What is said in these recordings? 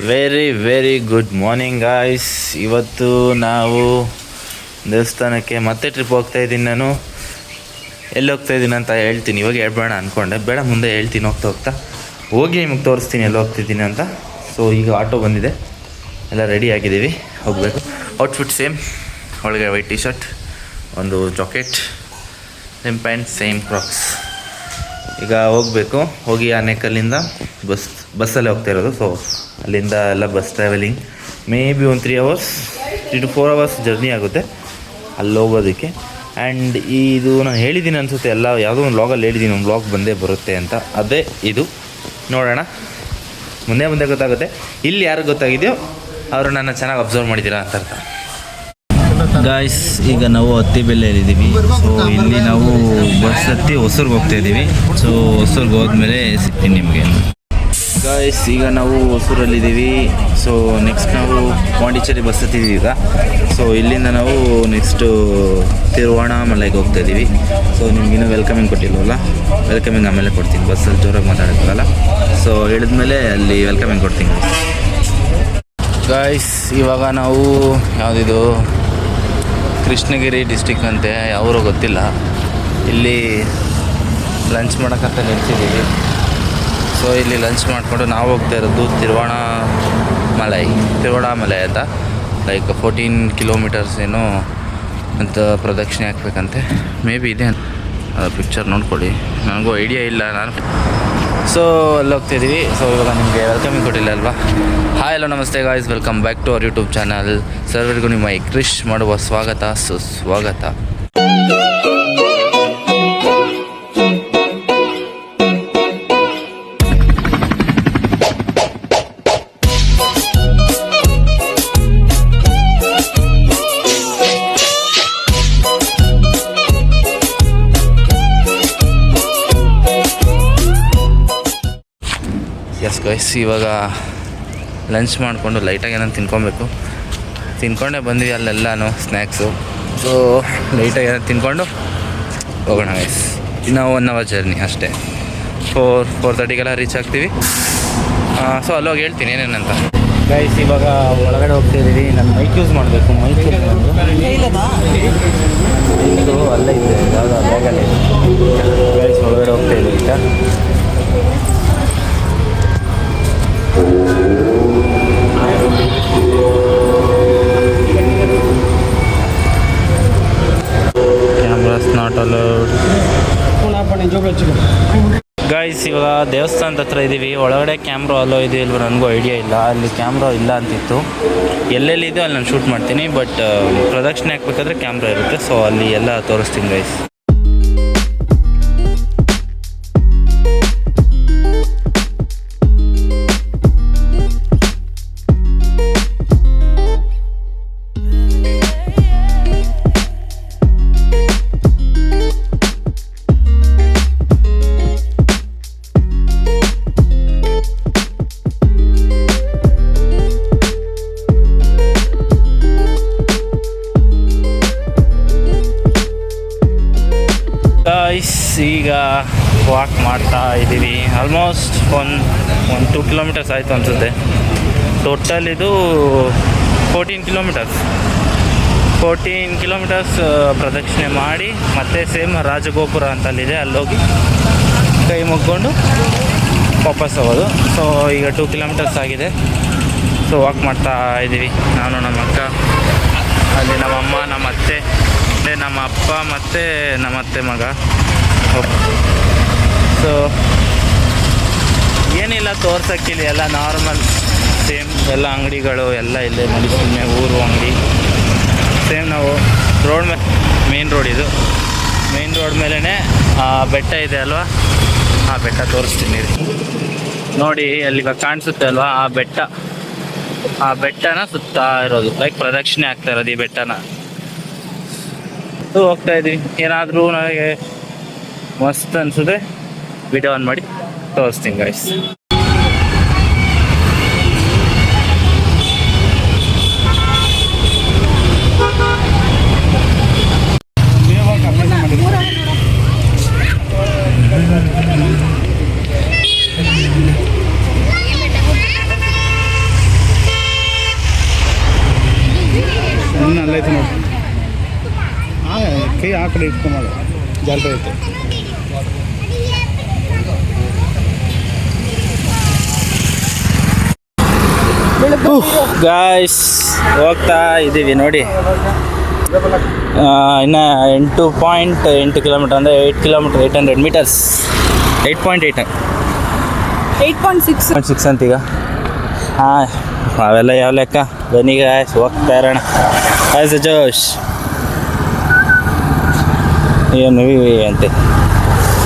Very very good morning guys. ಇವತ್ತು ನಾವು ದೇವಸ್ಥಾನಕ್ಕೆ ಮತ್ತೆ ಟ್ರಿಪ್ ಹೋಗ್ತಾಯಿದ್ದೀನಿ. ನಾನು ಎಲ್ಲಿ ಹೋಗ್ತಾಯಿದ್ದೀನಿ ಅಂತ ಹೇಳ್ತೀನಿ. ಇವಾಗ ಹೇಳ್ಬೇಡ ಅಂದ್ಕೊಂಡೆ, ಬೇಡ ಮುಂದೆ ಹೇಳ್ತೀನಿ ಹೋಗ್ತಾ ಹೋಗಿ ನಿಮಗೆ ತೋರಿಸ್ತೀನಿ ಎಲ್ಲಿ ಹೋಗ್ತಿದ್ದೀನಿ ಅಂತ. ಸೊ ಈಗ ಆಟೋ ಬಂದಿದೆ, ಎಲ್ಲ ರೆಡಿ ಆಗಿದ್ದೀವಿ, ಹೋಗಬೇಕು. ಔಟ್ಫಿಟ್ ಸೇಮ್, ಒಳಗೆ ವೈಟ್ ಟಿ ಶರ್ಟ್, ಒಂದು ಜಾಕೆಟ್, ಸೇಮ್ ಪ್ಯಾಂಟ್, ಸೇಮ್ ಕ್ರಾಕ್ಸ್. ಈಗ ಹೋಗಬೇಕು. ಹೋಗಿ ಆನೇಕಲ್ಲಿಂದ ಬಸ್ಸಲ್ಲೇ ಹೋಗ್ತಾ ಇರೋದು. ಸೊ ಅಲ್ಲಿಂದ ಎಲ್ಲ ಬಸ್ ಟ್ರಾವೆಲಿಂಗ್, ಮೇ ಬಿ ಒಂದು 3 to 4 hours ಜರ್ನಿ ಆಗುತ್ತೆ ಅಲ್ಲಿ ಹೋಗೋದಕ್ಕೆ. ಆ್ಯಂಡ್ ಇದು ನಾನು ಹೇಳಿದ್ದೀನಿ ಅನಿಸುತ್ತೆ, ಎಲ್ಲ ಯಾವುದೋ ಒಂದು ವ್ಲಾಗಲ್ಲಿ ಹೇಳಿದ್ದೀನಿ, ಒಂದು ವ್ಲಾಗ್ ಬಂದೇ ಬರುತ್ತೆ ಅಂತ. ಅದೇ ಇದು, ನೋಡೋಣ ಮುಂದೆ ಗೊತ್ತಾಗುತ್ತೆ. ಇಲ್ಲಿ ಯಾರು ಗೊತ್ತಾಗಿದೆಯೋ ಅವರು ನನ್ನ ಚೆನ್ನಾಗಿ ಅಬ್ಸರ್ವ್ ಮಾಡಿದ್ದೀರಾ ಅಂತ ಅರ್ಥ. ಗಾಯ್ಸ್, ಈಗ ನಾವು ಅತ್ತಿಬೆಲೆಯಲ್ಲಿದ್ದೀವಿ. ಸೊ ಇಲ್ಲಿ ನಾವು ಬಸ್ ಹತ್ತಿ ಹೊಸೂರ್ಗೆ ಹೋಗ್ತಾಯಿದ್ದೀವಿ. ಸೊ ಹೊಸೂರ್ಗೆ ಹೋದ್ಮೇಲೆ ಸಿಗ್ತೀನಿ ನಿಮಗೆ. ಗಾಯ್ಸ್, ಈಗ ನಾವು ಹೊಸೂರಲ್ಲಿದ್ದೀವಿ. ಸೊ ನೆಕ್ಸ್ಟ್ ನಾವು ಪಾಂಡಿಚೇರಿ ಬಸ್ ಹತ್ತಿದ್ದೀವಿ ಈಗ. ಸೊ ಇಲ್ಲಿಂದ ನಾವು ನೆಕ್ಸ್ಟು ತಿರುವಣ್ಣಾಮಲೈಗೆ ಹೋಗ್ತಾಯಿದ್ದೀವಿ. ಸೊ ನಿಮಗಿನ್ನೂ ವೆಲ್ಕಮಿಂಗ್ ಕೊಟ್ಟಿಲ್ವಲ್ಲ, ವೆಲ್ಕಮಿಂಗ್ ಆಮೇಲೆ ಕೊಡ್ತೀನಿ. ಬಸ್ಸಲ್ಲಿ ಜೋರಾಗಿ ಮಾತಾಡೋಕ್ಕಲ್ಲ. ಸೊ ಹೇಳಿದ್ಮೇಲೆ ಅಲ್ಲಿ ವೆಲ್ಕಮಿಂಗ್ ಕೊಡ್ತೀನಿ. ಗಾಯ್ಸ್, ಇವಾಗ ನಾವು ಯಾವುದಿದು ಕೃಷ್ಣಗಿರಿ ಡಿಸ್ಟಿಕ್ ಅಂತೆ, ಯಾವರು ಗೊತ್ತಿಲ್ಲ. ಇಲ್ಲಿ ಲಂಚ್ ಮಾಡೋಕ್ಕಂತ ನಿಲ್ಸಿದ್ದೀವಿ. ಸೊ ಇಲ್ಲಿ ಲಂಚ್ ಮಾಡಿಕೊಂಡು ನಾವು ಹೋಗ್ತಾ ಇರೋದು ತಿರುವಣ್ಣಾಮಲೈ ಅಂತ. ಲೈಕ್ 14 kilometers ಏನೋ ಅಂತ ಪ್ರದಕ್ಷಿಣೆ ಹಾಕ್ಬೇಕಂತೆ. ಮೇ ಬಿ ಇದೆ, ಪಿಕ್ಚರ್ ನೋಡ್ಕೊಳ್ಳಿ, ನನಗೂ ಐಡಿಯಾ ಇಲ್ಲ. ಸೊ ಅಲ್ಲಿ ಹೋಗ್ತಾಯಿದ್ದೀವಿ. ಸೊ ಇವಾಗ ನಿಮಗೆ ವೆಲ್ಕಮಿಂಗ್ ಕೊಟ್ಟಿಲ್ಲ ಅಲ್ವಾ. ಹಾಯ್, ಹಲೋ, ನಮಸ್ತೆ guys, welcome back to our YouTube channel. ಸರ್ವರಿಗೂ ನಿಮ್ಮ ಕ್ರಿಶ್ ಮಾಡುವ ಸ್ವಾಗತ, ಸುಸ್ವಾಗತ. ಎಸ್ ಗೈಸ್, ಇವಾಗ ಲಂಚ್ ಮಾಡಿಕೊಂಡು ಲೈಟಾಗಿ ಏನೋ ತಿನ್ಕೊಂಡೇ ಬಂದ್ವಿ. ಅಲ್ಲೆಲ್ಲನೂ ಸ್ನ್ಯಾಕ್ಸು. ಸೊ ಲೈಟಾಗಿ ಏನೋ ತಿನ್ಕೊಂಡು ಹೋಗೋಣ ಗೈಸ್. ಇನ್ನೂ 1 hour ಜರ್ನಿ ಅಷ್ಟೇ. 4:30 ರೀಚ್ ಆಗ್ತೀವಿ. ಸೊ ಅಲ್ಲೋಗಿ ಹೇಳ್ತೀನಿ ಏನೇನಂತ. ಗೈಸ್, ಇವಾಗ ಒಳಗಡೆ ಹೋಗ್ತಾಯಿದ್ದೀವಿ. ನಾನು ಮೈಕ್ ಯೂಸ್ ಮಾಡಬೇಕು. ಮೈಕ್ ಇದು ಅಲ್ಲೇ ಇದೆ, ಯಾವುದೋ ಬ್ಯಾಗಲ್ಲೇ. ಗೈಸ್, ಒಳಗಡೆ ಹೋಗ್ತಾಯಿದ್ದೀವಿ ಈಗ. Cameras not allowed. ಗೈಸ್, ಇವಾಗ ದೇವಸ್ಥಾನದ ಹತ್ರ ಇದ್ದೀವಿ. ಒಳಗಡೆ ಕ್ಯಾಮ್ರಾ ಅಲೋ ಇದೆ ಇಲ್ವ ನನಗೂ ಐಡಿಯಾ ಇಲ್ಲ. ಅಲ್ಲಿ ಕ್ಯಾಮ್ರಾ ಇಲ್ಲ ಅಂತಿತ್ತು. ಎಲ್ಲೆಲ್ಲಿದೆಯೋ ಅಲ್ಲಿ ನಾನು ಶೂಟ್ ಮಾಡ್ತೀನಿ. ಬಟ್ ಪ್ರದಕ್ಷಿಣೆ ಹಾಕ್ಬೇಕಾದ್ರೆ ಕ್ಯಾಮ್ರಾ ಇರುತ್ತೆ. ಸೊ ಅಲ್ಲಿ ಎಲ್ಲ ತೋರಿಸ್ತೀನಿ ಗೈಸ್. ಈಗ ವಾಕ್ ಮಾಡ್ತಾ ಇದ್ದೀವಿ. ಆಲ್ಮೋಸ್ಟ್ ಒಂದು 2 kilometers ಆಯಿತು ಅನಿಸುತ್ತೆ. ಟೋಟಲ್ ಇದು 14 kilometers ಪ್ರದಕ್ಷಿಣೆ ಮಾಡಿ ಮತ್ತೆ ಸೇಮ್ ರಾಜಗೋಪುರ ಅಂತಲ್ಲಿದೆ, ಅಲ್ಲೋಗಿ ಕೈ ಮುಗ್ಕೊಂಡು ವಾಪಸ್ ಹೋಗೋದು. ಸೊ ಈಗ 2 kilometers ಆಗಿದೆ. ಸೊ ವಾಕ್ ಮಾಡ್ತಾ ಇದ್ದೀವಿ. ನಾನು, ನಮ್ಮ ಅಕ್ಕ, ಅಲ್ಲಿ ನಮ್ಮಮ್ಮ, ನಮ್ಮ ಅತ್ತೆ, ನಮ್ಮ ಅಪ್ಪ ಮತ್ತು ನಮ್ಮ ಅತ್ತೆ ಮಗ. ಸೊ ಏನಿಲ್ಲ ತೋರ್ಸೋಕ್ಕಿಲ್ಲ, ಎಲ್ಲ ನಾರ್ಮಲ್ ಸೇಮ್ ಎಲ್ಲ ಅಂಗಡಿಗಳು ಎಲ್ಲ ಇಲ್ಲೇ ನೋಡಿ. ಸುಮ್ಮನೆ ಊರು ಅಂಗಡಿ ಸೇಮ್. ನಾವು ರೋಡ್ ಮೇಲೆ, ಮೇನ್ ರೋಡ್ ಮೇಲೇ ಬೆಟ್ಟ ಇದೆ ಅಲ್ವಾ, ಆ ಬೆಟ್ಟ ತೋರಿಸ್ತೀನಿ ನೋಡಿ. ಅಲ್ಲಿಗ ಕಾಣಿಸುತ್ತೆ ಅಲ್ವಾ, ಆ ಬೆಟ್ಟನ ಸುತ್ತಾ ಇರೋದು, ಲೈಕ್ ಪ್ರದಕ್ಷಿಣೆ ಆಗ್ತಾ ಇರೋದು ಈ ಬೆಟ್ಟನ. ಹೋಗ್ತಾ ಇದ್ದೀವಿ. ಏನಾದರೂ ನನಗೆ ಮಸ್ತ್ ಅನಿಸಿದ್ರೆ ವಿಡಿಯೋ ಆನ್ ಮಾಡಿ ತೋರಿಸ್ತೀನಿ ಗೈಸ್. ಅಲ್ಲೈತೆ ನೋಡಿ. ಕೈ ಆ ಕಡೆ ಇಟ್ಕೊಂಬ ಜಾಲ್ರಿ ಐತೆ. ಗಾಯ್ಸ್ ಹೋಗ್ತಾ ಇದ್ದೀವಿ ನೋಡಿ. ಇನ್ನು 8.8 ಕಿಲೋಮೀಟರ್ ಅಂದರೆ 8 ಕಿಲೋಮೀಟರ್ 800 ಮೀಟರ್ಸ್. 8.8 8.6 ಅಂತೀಗ. ಹಾಂ, ಅವೆಲ್ಲ ಯಾವ ಲೆಕ್ಕ. ಬನ್ನಿ ಗಾಯ್ಸ್ ಹೋಗ್ತಾ ಇರೋಣ. ಆಯ್ಸ್ ಜೋಶ್ ಏನು ಅಂತೆ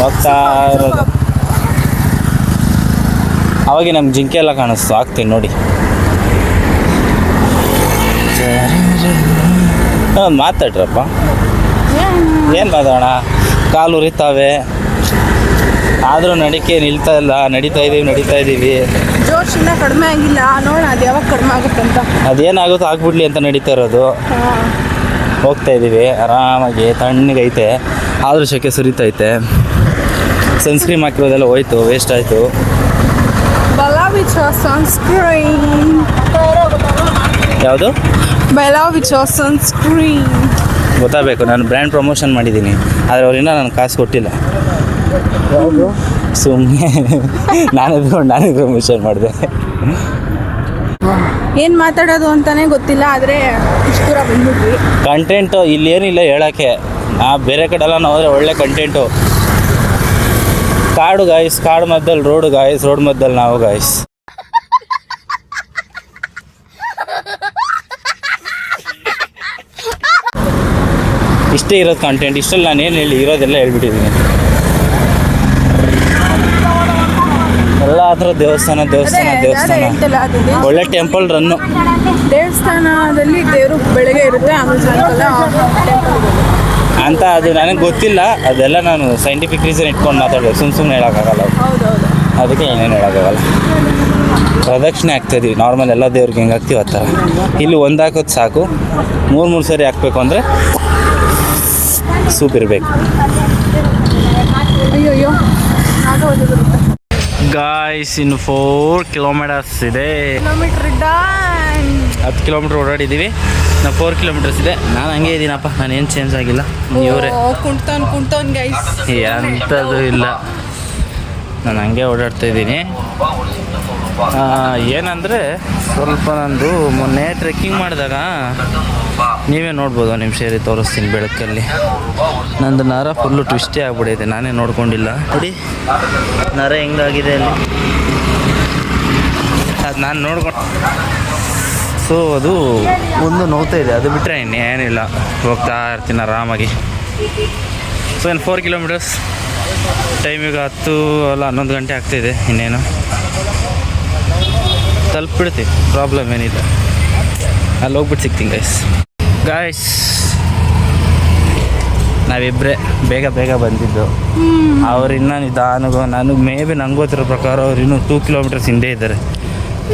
ಹೋಗ್ತಾ ಇರೋದು. ಅವಾಗೆ ನಮ್ಗೆ ಜಿಂಕೆ ಎಲ್ಲ ಕಾಣಿಸ್ತು. ಆಗ್ತೀನಿ ನೋಡಿ. ಮಾತಾಡ್ರಪ್ಪ, ಏನು ಮಾತಾಡೋಣ. ಕಾಲು ಉರಿತಾವೆ ಆದರೂ ನಡಿಕೆ ನಿಲ್ತಾ ಇಲ್ಲ. ನಡೀತಾ ಇದ್ದೀವಿ. ಜೋಶ್ ಇನ್ನೂ ಕಡಿಮೆ ಆಗಿಲ್ಲ. ನೋಡೋಣ ಅದು ಯಾವಾಗ ಕಡಿಮೆ ಆಗುತ್ತಂತ. ಅದೇನಾಗುತ್ತೋ ಆಗ್ಬಿಡ್ಲಿ ಅಂತ ನಡೀತಾ ಇರೋದು. ಹೋಗ್ತಾ ಇದ್ದೀವಿ ಆರಾಮಾಗಿ. ತಣ್ಣಗೈತೆ ಆದರೂ ಶೆಕೆ ಸುರಿತೈತೆ. ಸನ್ಸ್ಕ್ರೀಮ್ ಹಾಕಿರೋದೆಲ್ಲ ಹೋಯ್ತು, ವೇಸ್ಟ್ ಆಯಿತು. ಸನ್ಸ್ಕ್ರೀನ್ ಯಾವುದು? ಬೆಲಾವಿಚ ಸನ್ಸ್ಕ್ರೀನ್ ಗೊತ್ತಾಗಬೇಕು. ನಾನು ಬ್ರ್ಯಾಂಡ್ ಪ್ರಮೋಷನ್ ಮಾಡಿದ್ದೀನಿ, ಆದರೆ ಅವರಿಂದ ನನಗೆ ಕಾಸು ಕೊಟ್ಟಿಲ್ಲ. ಸುಮ್ಮನೆ ನಾನೇ ಪ್ರಮೋಷನ್ ಮಾಡಿದೆ. ಏನು ಮಾತಾಡೋದು ಅಂತಲೇ ಗೊತ್ತಿಲ್ಲ, ಆದರೆ ಇಷ್ಟು ದೂರ ಬಂದ್ಬಿಟ್ವಿ. ಕಂಟೆಂಟು ಇಲ್ಲೇನಿಲ್ಲ ಹೇಳೋಕ್ಕೆ. ಬೇರೆ ಕಡೆ ಎಲ್ಲ ನಾವು ಹೋದರೆ ಒಳ್ಳೆ ಕಂಟೆಂಟು. ಕಾಡು ಗಾಯ್ಸ್, ಕಾಡು ಮಧ್ಯದಲ್ಲಿ ರೋಡು ಗಾಯ್ಸ್, ರೋಡ್ ಮಧ್ಯದಲ್ಲಿ ನಾವು ಗಾಯ್ಸ್. ಇಷ್ಟೇ ಇರೋದು ಕಂಟೆಂಟ್. ಇಷ್ಟಲ್ಲಿ ನಾನು ಏನು ಹೇಳಿ ಇರೋದೆಲ್ಲ ಹೇಳ್ಬಿಟ್ಟಿದ್ದೀನಿ. ಎಲ್ಲ ಹತ್ರ ದೇವಸ್ಥಾನ ಒಳ್ಳೆ ಟೆಂಪಲ್ ರನ್ನು. ದೇವಸ್ಥಾನದಲ್ಲಿ ದೇವರು ಬೆಳಗ್ಗೆ ಇರುತ್ತೆ, ಆಮೇಲೆ ಸಾಯಂಕಾಲ ಅಂತ ಅದು ನನಗೆ ಗೊತ್ತಿಲ್ಲ. ಅದೆಲ್ಲ ನಾನು ಸೈಂಟಿಫಿಕ್ ರೀಸನ್ ಇಟ್ಕೊಂಡು ಮಾತಾಡಬೇಕು. ಸುಮ್ಮನೆ ಹೇಳೋಕ್ಕಾಗಲ್ಲ. ಅದಕ್ಕೆ ಏನೇನು ಹೇಳೋಕ್ಕಾಗಲ್ಲ. ಪ್ರದಕ್ಷಿಣೆ ಆಗ್ತಾಯಿದ್ವಿ ನಾರ್ಮಲ್ ಎಲ್ಲ ದೇವ್ರಿಗೆ ಹೆಂಗೆ ಹಾಕ್ತೀವಿ ಆ ಥರ. ಇಲ್ಲಿ ಒಂದು ಹಾಕೋದು ಸಾಕು. 3 ಸರಿ ಹಾಕಬೇಕು ಅಂದರೆ ಸೂಪ್ ಇರಬೇಕು. ಅಯ್ಯೋ ಗಾಯ್ಸ್, ಇನ್ನು 4 ಕಿಲೋಮೀಟರ್ಸ್ ಇದೆ. 10 ಕಿಲೋಮೀಟ್ರ್ ಓಡಾಡಿದ್ದೀವಿ. ನಾವು 4 ಕಿಲೋಮೀಟರ್ಸ್ ಇದೆ. ನಾನು ಹಂಗೆ ಇದ್ದೀನಪ್ಪ, ನಾನೇನು ಚೇಂಜ್ ಆಗಿಲ್ಲ. ಇವರೇ ಕುಂಟೋನ್ ಗೈಸ್, ಎಂಥದ್ದು ಇಲ್ಲ. ನಾನು ಹಂಗೆ ಓಡಾಡ್ತಾಯಿದ್ದೀನಿ. ಏನಂದರೆ ಸ್ವಲ್ಪ ನಂದು ಮೊನ್ನೆ ಟ್ರೆಕ್ಕಿಂಗ್ ಮಾಡಿದಾಗ ನೀವೇ ನೋಡ್ಬೋದು. ಒಂದು ನಿಮಿಷ ಇರಿ ತೋರಿಸ್ತೀನಿ ಬೆಳಕಲ್ಲಿ. ನಂದು ನರ ಫುಲ್ಲು ಟ್ವಿಸ್ಟೇ ಆಗ್ಬಿಡೈತೆ, ನಾನೇ ನೋಡ್ಕೊಂಡಿಲ್ಲ. ನೋಡಿ ನರ ಹೆಂಗಾಗಿದೆ ಅಲ್ಲಿ, ಅದು ನಾನು ನೋಡ್ಕೊಂಡು. ಸೊ ಅದು ಒಂದು ನೋವ್ತಾ ಇದೆ, ಅದು ಬಿಟ್ಟರೆ ಇನ್ನೇನಿಲ್ಲ. ಹೋಗ್ತಾ ಇರ್ತೀನಿ ಆರಾಮಾಗಿ. ಸೊ ಇನ್ನು 4 ಕಿಲೋಮೀಟರ್ಸ್. ಟೈಮಿಗೆ 10 ಅಲ್ಲ 11 ಗಂಟೆ ಆಗ್ತಾಯಿದೆ. ಇನ್ನೇನು ತಲುಪಿಡ್ತೀವಿ, ಪ್ರಾಬ್ಲಮ್ ಏನಿಲ್ಲ. ಅಲ್ಲಿ ಹೋಗ್ಬಿಟ್ಟು ಸಿಗ್ತೀನಿ ಗಾಯ್ಸ್. ನಾವಿಬ್ಬರೇ ಬೇಗ ಬಂದಿದ್ದು. ಅವ್ರು ಇನ್ನೂ ನಿಧಾನಗೂ, ನನಗೆ ಮೇ ಬಿ ನಂಗೆ ಗೊತ್ತಿರೋ ಪ್ರಕಾರ ಅವ್ರು ಇನ್ನೂ 2 ಕಿಲೋಮೀಟರ್ಸ್ ಹಿಂದೆ ಇದ್ದಾರೆ.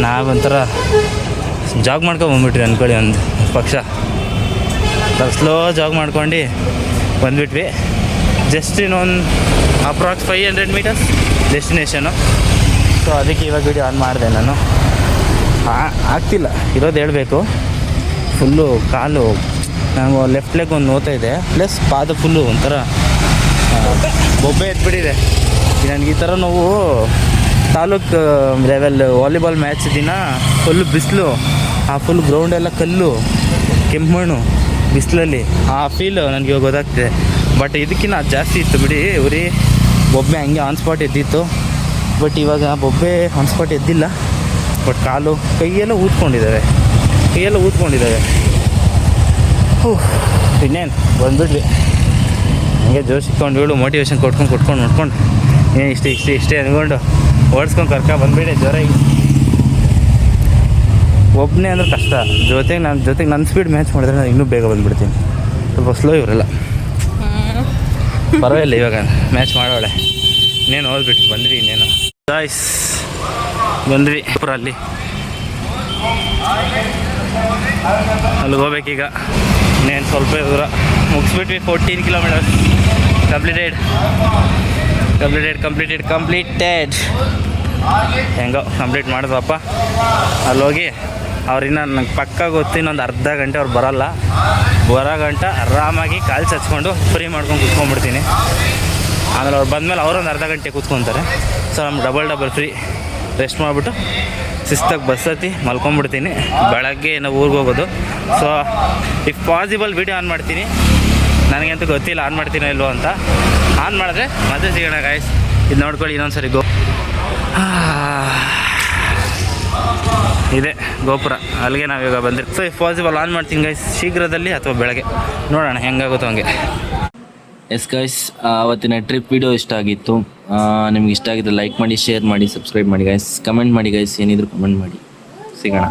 ನಾವೊಂಥರ ಜಾಗ್ ಮಾಡ್ಕೊಂಬಂದ್ಬಿಟ್ವಿ ಅಂದ್ಕೊಳ್ಳಿ. ಒಂದು ಪಕ್ಷ ಸ್ಲೋ ಜಾಗ್ ಮಾಡ್ಕೊಂಡು ಬಂದುಬಿಟ್ವಿ. ಜಸ್ಟ್ ಇನ್ನೊಂದು ಅಪ್ರಾಕ್ಸ್ 500 ಮೀಟರ್ಸ್ ಡೆಸ್ಟಿನೇಷನು. ಸೊ ಅದಕ್ಕೆ ಇವಾಗ ವಿಡಿಯೋ ಆನ್ ಮಾಡಿದೆ ನಾನು. ಆಗ್ತಿಲ್ಲ ಇರೋದು ಹೇಳಬೇಕು. ಫುಲ್ಲು ಕಾಲು ನನಗೆ ಲೆಫ್ಟ್ ಲೆಗ್ ಒಂದು ನೋವ್ತಾ ಇದೆ, ಪ್ಲಸ್ ಪಾದ ಫುಲ್ಲು ಒಂಥರ ಬೊಬ್ಬೆ ಎತ್ಬಿಟ್ಟಿದೆ. ನನಗೆ ಈ ಥರ ನೋವು ತಾಲೂಕು ಲೆವೆಲ್ ವಾಲಿಬಾಲ್ ಮ್ಯಾಚ್ ದಿನ ಫುಲ್ಲು ಬಿಸಿಲು, ಆ ಫುಲ್ ಗ್ರೌಂಡೆಲ್ಲ ಕಲ್ಲು, ಕೆಂಪು ಮಣ್ಣು, ಬಿಸಿಲಲ್ಲಿ ಆ ಫೀಲು ನನಗೆ ಇವಾಗ ಗೊತ್ತಾಗ್ತಿದೆ. ಬಟ್ ಇದಕ್ಕಿಂತ ಜಾಸ್ತಿ ಇತ್ತು ಬಿಡಿ. ಉರಿ ಬೊಬ್ಬೆ ಹಂಗೆ ಆನ್ ಸ್ಪಾಟ್ ಎದ್ದಿತ್ತು. ಬಟ್ ಇವಾಗ ಬೊಬ್ಬೆ ಆನ್ ಸ್ಪಾಟ್ ಎದ್ದಿಲ್ಲ. ಬಟ್ ಕಾಲು ಕೈಯೆಲ್ಲ ಊದ್ಕೊಂಡಿದ್ದಾವೆ. ಇನ್ನೇನು ಬಂದುಬಿಟ್ವಿ. ಹಂಗೆ ಜೋಶ್ ಇಟ್ಕೊಂಡು ಹೇಳು ಮೋಟಿವೇಶನ್ ಕೊಟ್ಕೊಂಡು ನೋಡ್ಕೊಂಡು ಏನು ಇಷ್ಟೇ ಅಂದ್ಕೊಂಡು ಓಡಿಸ್ಕೊಂಡು ಬಂದುಬಿಡಿ ಜೋರಾಗಿ. ಒಬ್ಬನೇ ಅಂದ್ರೆ ಕಷ್ಟ. ಜೊತೆಗೆ ನನ್ನ ಸ್ಪೀಡ್ ಮ್ಯಾಚ್ ಮಾಡಿದ್ರೆ ನಾನು ಇನ್ನೂ ಬೇಗ ಬಂದುಬಿಡ್ತೀನಿ. ಸ್ವಲ್ಪ ಸ್ಲೋ ಇವರೆಲ್ಲ. ಪರವಾಗಿಲ್ಲ, ಇವಾಗ ಮ್ಯಾಚ್ ಮಾಡೋಳೆ. ಇನ್ನೇನು ಓದ್ಬಿಟ್ಟು ಬಂದ್ವಿ. ಇನ್ನೇನು ಗಾಯ್ಸ್ ಬಂದ್ವಿ ಪುರ. ಅಲ್ಲಿಗೆ ಹೋಗ್ಬೇಕೀಗ. ಇನ್ನೇನು ಸ್ವಲ್ಪ ದೂರ ಮುಗಿಸ್ಬಿಟ್ವಿ. 14 ಕಿಲೋಮೀಟರ್ಸ್ ಕಂಪ್ಲೀಟೆಡ್. ಹೆಂಗೋ ಕಂಪ್ಲೀಟ್ ಮಾಡಿದ್ವಪ್ಪ. ಅಲ್ಲೋಗಿ ಅವ್ರಿನ್ನ ನಂಗೆ ಪಕ್ಕ ಗೊತ್ತು ಇನ್ನೊಂದು ಅರ್ಧ ಗಂಟೆ ಅವ್ರು ಬರೋಲ್ಲ. ಬರೋ ಗಂಟೆ ಆರಾಮಾಗಿ ಕಾಲು ಚಚ್ಕೊಂಡು ಫ್ರೀ ಮಾಡ್ಕೊಂಡು ಕುತ್ಕೊಂಡ್ಬಿಡ್ತೀನಿ. ಆಮೇಲೆ ಅವ್ರು ಬಂದಮೇಲೆ ಅವರೊಂದು ಅರ್ಧ ಗಂಟೆ ಕೂತ್ಕೊತಾರೆ. ಸೊ ನಮ್ಗೆ ಡಬಲ್ ಫ್ರೀ ರೆಸ್ಟ್ ಮಾಡಿಬಿಟ್ಟು ಶಿಸ್ತಾಗಿ ಬಸ್ ಹತ್ತಿ ಮಲ್ಕೊಂಡ್ಬಿಡ್ತೀನಿ. ಬೆಳಗ್ಗೆ ನಾವು ಊರಿಗೆ ಹೋಗೋದು. So if possible video on ಮಾಡ್ತೀನಿ. ನನಗಂತೂ ಗೊತ್ತಿಲ್ಲ ಆನ್ ಮಾಡ್ತೀನೋ ಇಲ್ವೋ ಅಂತ. ಆನ್ ಮಾಡಿದ್ರೆ ಮತ್ತೆ ಸಿಗೋಣ ಗಾಯ್ಸ್. ಇದು ನೋಡ್ಕೊಳ್ಳಿ ಇನ್ನೊಂದು ಸರಿ ಇದೆ ಗೋಪುರ, ಅಲ್ಲಿಗೆ ನಾವೀಗ ಬಂದಿರ್ತೀವಿ. ಸೊ ಇಫ್ ಪಾಸಿಬಲ್ ಆನ್ ಮಾಡ್ತೀನಿ ಗೈಸ್ ಶೀಘ್ರದಲ್ಲಿ ಅಥವಾ ಬೆಳಗ್ಗೆ ನೋಡೋಣ ಹೆಂಗಾಗುತ್ತೋ ಹಂಗೆ. ಎಸ್ ಗೈಸ್, ಅವತ್ತಿನ ಟ್ರಿಪ್ ವಿಡಿಯೋ ಇಷ್ಟ ಆಗಿತ್ತು. ನಿಮ್ಗೆ ಇಷ್ಟ ಆಗಿದ್ರೆ ಲೈಕ್ ಮಾಡಿ, ಶೇರ್ ಮಾಡಿ, ಸಬ್ಸ್ಕ್ರೈಬ್ ಮಾಡಿ ಗೈಸ್. ಕಮೆಂಟ್ ಮಾಡಿ ಗೈಸ್, ಏನಿದ್ರು ಕಮೆಂಟ್ ಮಾಡಿ. ಸಿಗೋಣ.